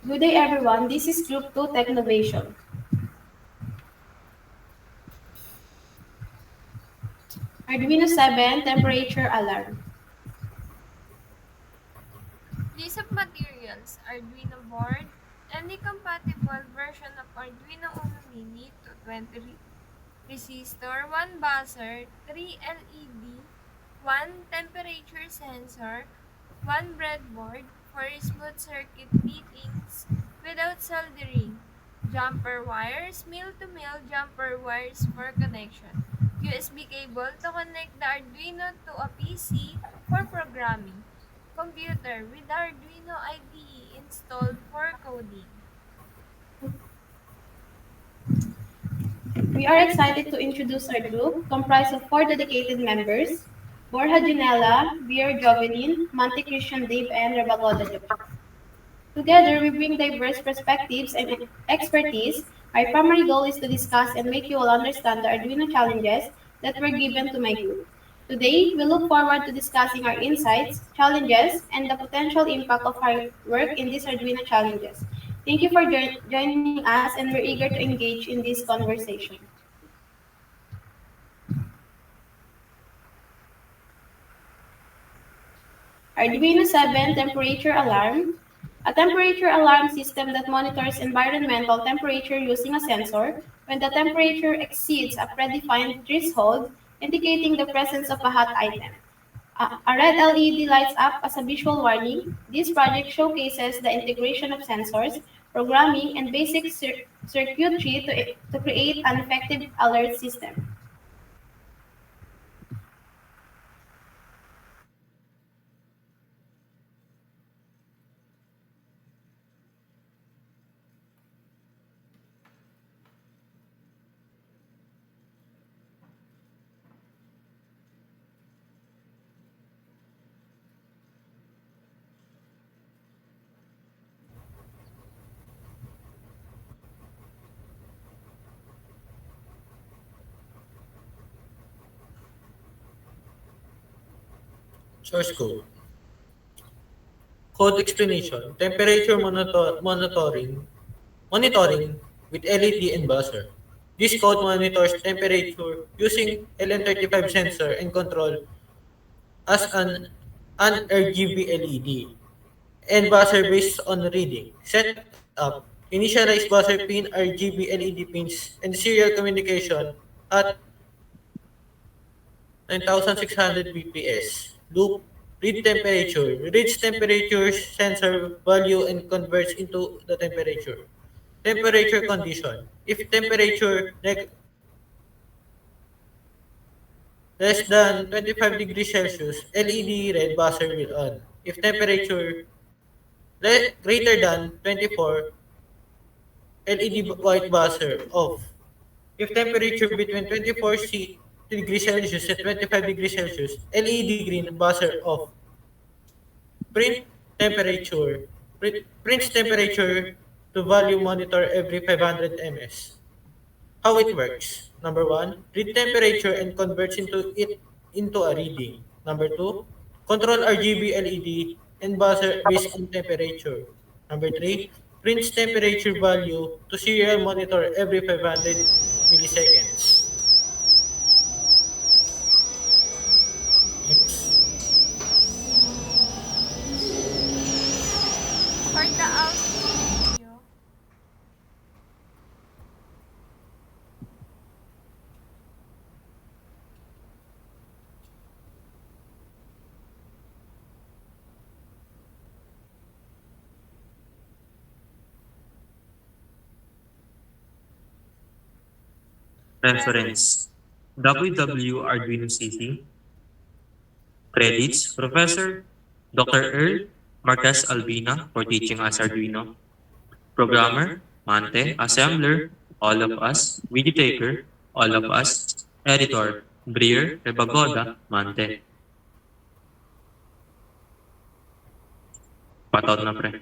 Good day everyone, this is Group 2 Technovation. Arduino 7 Temperature Alarm. List of materials, Arduino board, any compatible version of Arduino Uno Mini 220 resistor, 1 buzzer, 3 LED, 1 temperature sensor, 1 breadboard for smooth circuit fittings without soldering, jumper wires, mill-to-mill jumper wires for connection, USB cable to connect the Arduino to a PC for programming, computer with Arduino IDE installed for coding. We are excited to introduce our group, comprised of 4 dedicated members, Borja Junella, Beer Jovelin, Monte Christian Dave, and Rebagoda Josh. Together, we bring diverse perspectives and expertise. Our primary goal is to discuss and make you all understand the Arduino challenges that were given to my group. Today, we look forward to discussing our insights, challenges, and the potential impact of our work in these Arduino challenges. Thank you for joining us, and we're eager to engage in this conversation. Arduino 7 Temperature Alarm. A temperature alarm system that monitors environmental temperature using a sensor when the temperature exceeds a predefined threshold, indicating the presence of a hot item. A red LED lights up as a visual warning. This project showcases the integration of sensors, programming, and basic circuitry to create an effective alert system. Source code. Code explanation. Temperature monitoring with LED and buzzer. This code monitors temperature using LM35 sensor and control as an RGB LED and buzzer based on reading. Setup. Initialize buzzer pin, RGB LED pins, and serial communication at 9600 bps. Loop. Read temperature. Reads temperature sensor value and converts into the temperature. Temperature condition. If temperature less than 25 degrees Celsius, LED red buzzer will on. If temperature greater than 24, LED white buzzer off. If temperature between 24 degrees Celsius and 25 degrees Celsius, LED green buzzer off. Print temperature. Prints temperature to value monitor every 500 ms. How it works. Number one, read temperature and converts into a reading. Number two, control RGB LED and buzzer based on temperature. Number three, prints temperature value to serial monitor every 500 milliseconds. Next. For the output video, Reference www Arduino CC. Credits Professor Dr. Earl Marquez Albina for teaching us Arduino. Programmer Mante. Assembler All of Us. Video Taker All of Us. Editor Breer Rebagoda Mante. Patot na pre.